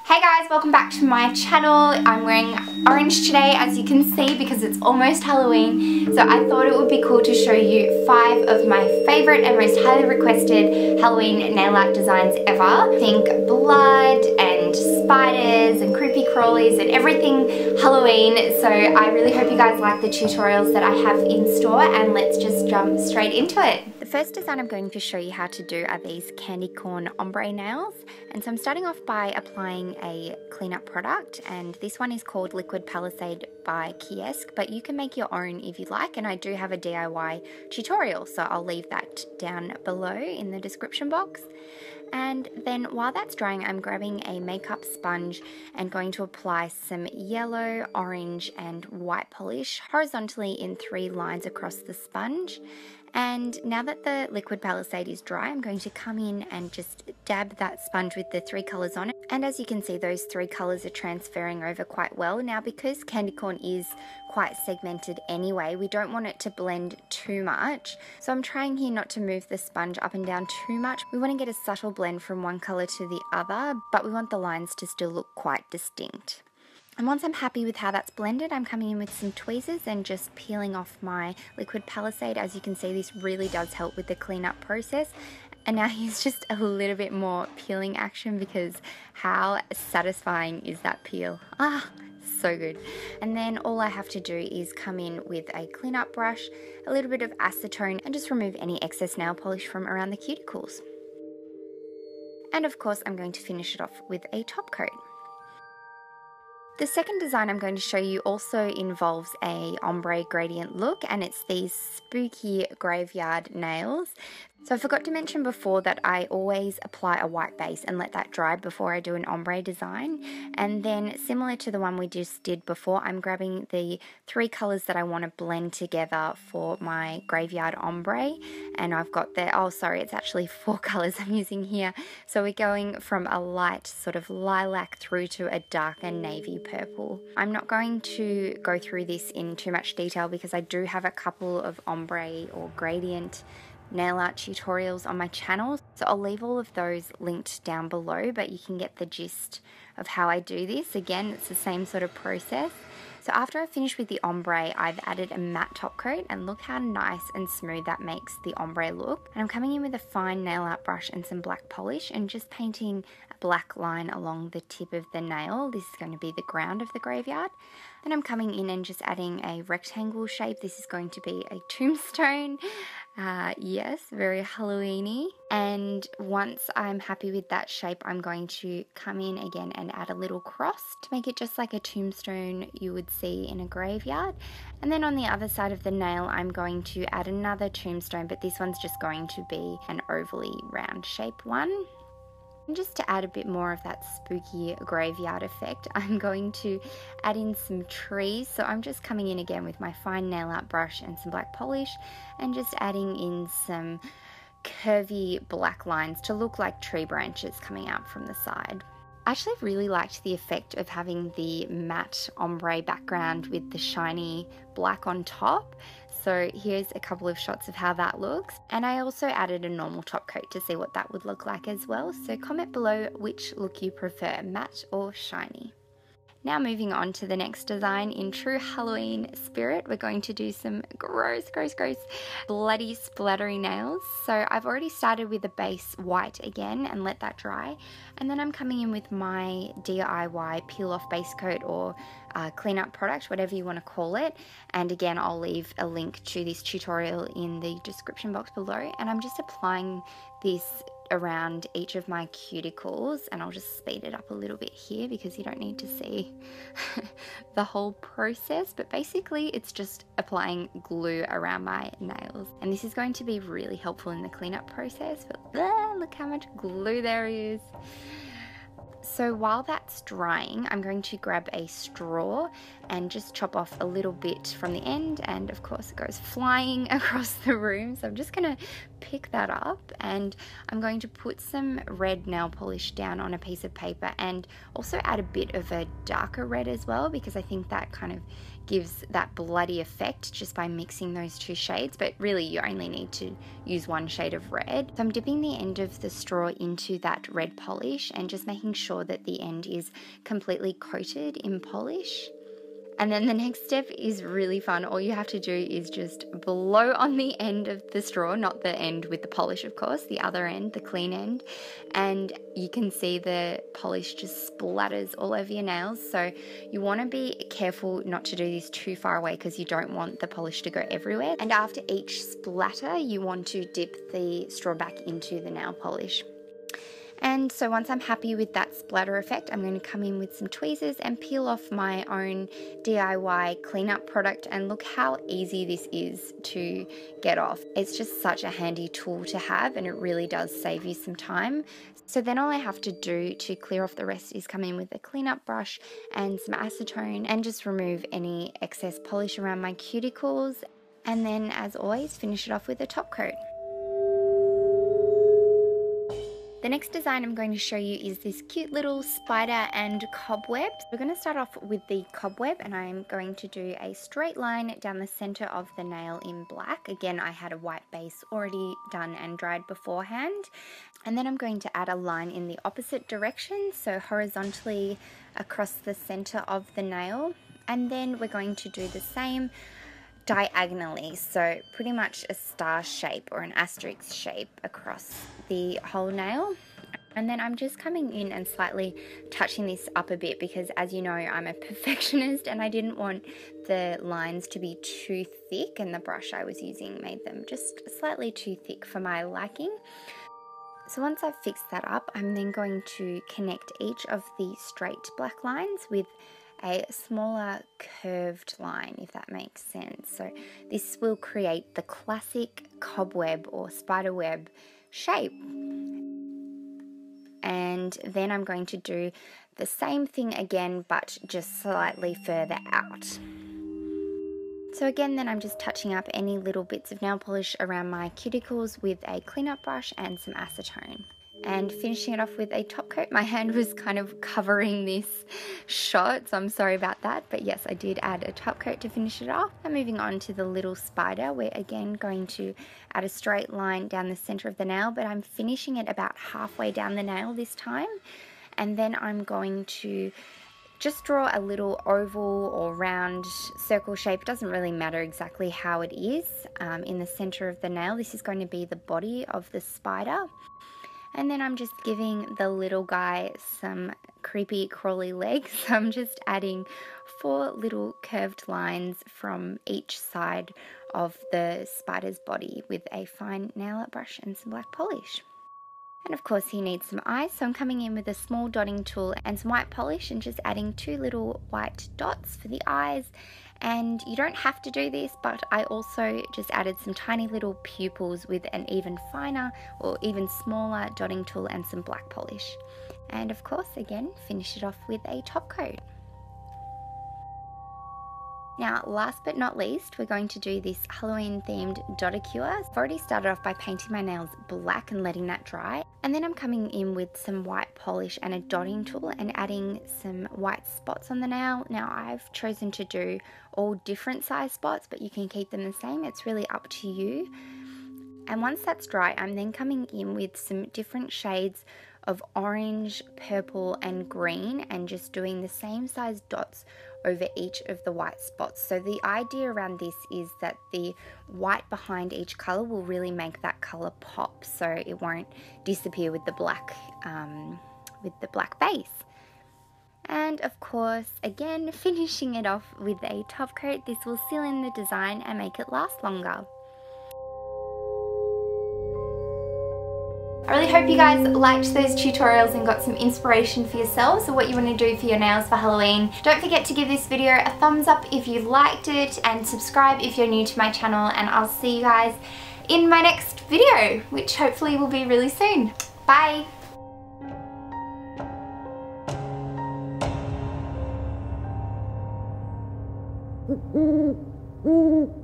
Hey guys, welcome back to my channel. I'm wearing orange today, as you can see, because it's almost Halloween. So I thought it would be cool to show you 5 of my favorite and most highly requested Halloween nail art designs ever. Think blood and spiders and creepy crawlies and everything Halloween. So I really hope you guys like the tutorials that I have in store, and let's just jump straight into it. The first design I'm going to show you how to do are these candy corn ombre nails. And so I'm starting off by applying a cleanup product, and this one is called Liquid Palisade by Kiosk, but you can make your own if you like, and I do have a DIY tutorial, so I'll leave that down below in the description box. And then while that's drying, I'm grabbing a makeup sponge and going to apply some yellow, orange and white polish horizontally in 3 lines across the sponge. And now that the liquid palisade is dry, I'm going to come in and just dab that sponge with the 3 colours on it. And as you can see, those 3 colours are transferring over quite well. Now, because candy corn is quite segmented anyway, we don't want it to blend too much. So I'm trying here not to move the sponge up and down too much. We want to get a subtle blend from one colour to the other, but we want the lines to still look quite distinct. And once I'm happy with how that's blended, I'm coming in with some tweezers and just peeling off my liquid palisade. As you can see, this really does help with the cleanup process. And now here's just a little bit more peeling action, because how satisfying is that peel? Ah, so good. And then all I have to do is come in with a cleanup brush, a little bit of acetone, and just remove any excess nail polish from around the cuticles. And of course, I'm going to finish it off with a top coat. The second design I'm going to show you also involves a ombre gradient look, and it's these spooky graveyard nails. So I forgot to mention before that I always apply a white base and let that dry before I do an ombre design. And then, similar to the one we just did before, I'm grabbing the 3 colours that I want to blend together for my graveyard ombre. And I've got there, oh sorry, it's actually 4 colours I'm using here. So we're going from a light sort of lilac through to a darker navy purple. I'm not going to go through this in too much detail because I do have a couple of ombre or gradient nail art tutorials on my channel, so I'll leave all of those linked down below, but you can get the gist of how I do this. Again, it's the same sort of process. So after I finish with the ombre, I've added a matte top coat, and look how nice and smooth that makes the ombre look. And I'm coming in with a fine nail art brush and some black polish and just painting a black line along the tip of the nail. This is going to be the ground of the graveyard. Then I'm coming in and just adding a rectangle shape. This is going to be a tombstone. Yes, very Halloween-y. And once I'm happy with that shape, I'm going to come in again and add a little cross to make it just like a tombstone you would see in a graveyard. And then on the other side of the nail, I'm going to add another tombstone, but this one's just going to be an ovally round shape one. And just to add a bit more of that spooky graveyard effect, I'm going to add in some trees. So I'm just coming in again with my fine nail art brush and some black polish, and just adding in some curvy black lines to look like tree branches coming out from the side. I actually really liked the effect of having the matte ombre background with the shiny black on top. So here's a couple of shots of how that looks. And I also added a normal top coat to see what that would look like as well. So comment below which look you prefer, matte or shiny. Now moving on to the next design in true Halloween spirit, we're going to do some gross, bloody splattery nails. So I've already started with the base white again and let that dry. And then I'm coming in with my DIY peel off base coat or cleanup product, whatever you want to call it. And again, I'll leave a link to this tutorial in the description box below. And I'm just applying this around each of my cuticles, and I'll just speed it up a little bit here because you don't need to see the whole process, but basically it's just applying glue around my nails, and this is going to be really helpful in the cleanup process. But look how much glue there is. So while that's drying, I'm going to grab a straw and just chop off a little bit from the end, and of course it goes flying across the room. So I'm just going to pick that up, and I'm going to put some red nail polish down on a piece of paper, and also add a bit of a darker red as well, because I think that kind of gives that bloody effect just by mixing those two shades, but really you only need to use one shade of red. So I'm dipping the end of the straw into that red polish and just making sure that the end is completely coated in polish. And then the next step is really fun. All you have to do is just blow on the end of the straw, not the end with the polish, of course, the other end, the clean end. And you can see the polish just splatters all over your nails. So you want to be careful not to do this too far away because you don't want the polish to go everywhere. And after each splatter, you want to dip the straw back into the nail polish. And so once I'm happy with that splatter effect, I'm going to come in with some tweezers and peel off my own DIY cleanup product, and look how easy this is to get off. It's just such a handy tool to have, and it really does save you some time. So then all I have to do to clear off the rest is come in with a cleanup brush and some acetone and just remove any excess polish around my cuticles, and then as always finish it off with a top coat. The next design I'm going to show you is this cute little spider and cobweb. We're going to start off with the cobweb, and I'm going to do a straight line down the center of the nail in black. Again, I had a white base already done and dried beforehand. And then I'm going to add a line in the opposite direction, so horizontally across the center of the nail. And then we're going to do the same diagonally, so pretty much a star shape or an asterisk shape across the whole nail. And then I'm just coming in and slightly touching this up a bit because, as you know, I'm a perfectionist and I didn't want the lines to be too thick, and the brush I was using made them just slightly too thick for my liking. So once I've fixed that up, I'm then going to connect each of the straight black lines with a smaller curved line, if that makes sense. So this will create the classic cobweb or spider web shape. And then I'm going to do the same thing again, but just slightly further out. So again, then I'm just touching up any little bits of nail polish around my cuticles with a cleanup brush and some acetone. And finishing it off with a top coat. My hand was kind of covering this shot, so I'm sorry about that, but yes, I did add a top coat to finish it off. And moving on to the little spider, we're again going to add a straight line down the center of the nail, but I'm finishing it about halfway down the nail this time. And then I'm going to just draw a little oval or round circle shape. It doesn't really matter exactly how it is in the center of the nail. This is going to be the body of the spider. And then I'm just giving the little guy some creepy crawly legs. I'm just adding 4 little curved lines from each side of the spider's body with a fine nail art brush and some black polish. And of course he needs some eyes, so I'm coming in with a small dotting tool and some white polish and just adding 2 little white dots for the eyes. And you don't have to do this, but I also just added some tiny little pupils with an even finer or even smaller dotting tool and some black polish. And of course, again, finish it off with a top coat. Now, last but not least, we're going to do this Halloween themed dotacure. I've already started off by painting my nails black and letting that dry. And then I'm coming in with some white polish and a dotting tool and adding some white spots on the nail. Now, I've chosen to do all different size spots, but you can keep them the same. It's really up to you. And once that's dry, I'm then coming in with some different shades of orange, purple, and green, and just doing the same size dots over each of the white spots. So the idea around this is that the white behind each color will really make that color pop, so it won't disappear with the black base. And of course, again, finishing it off with a top coat. This will seal in the design and make it last longer. I really hope you guys liked those tutorials and got some inspiration for yourselves of what you want to do for your nails for Halloween. Don't forget to give this video a thumbs up if you liked it, and subscribe if you're new to my channel, and I'll see you guys in my next video, which hopefully will be really soon. Bye! Mm-hmm.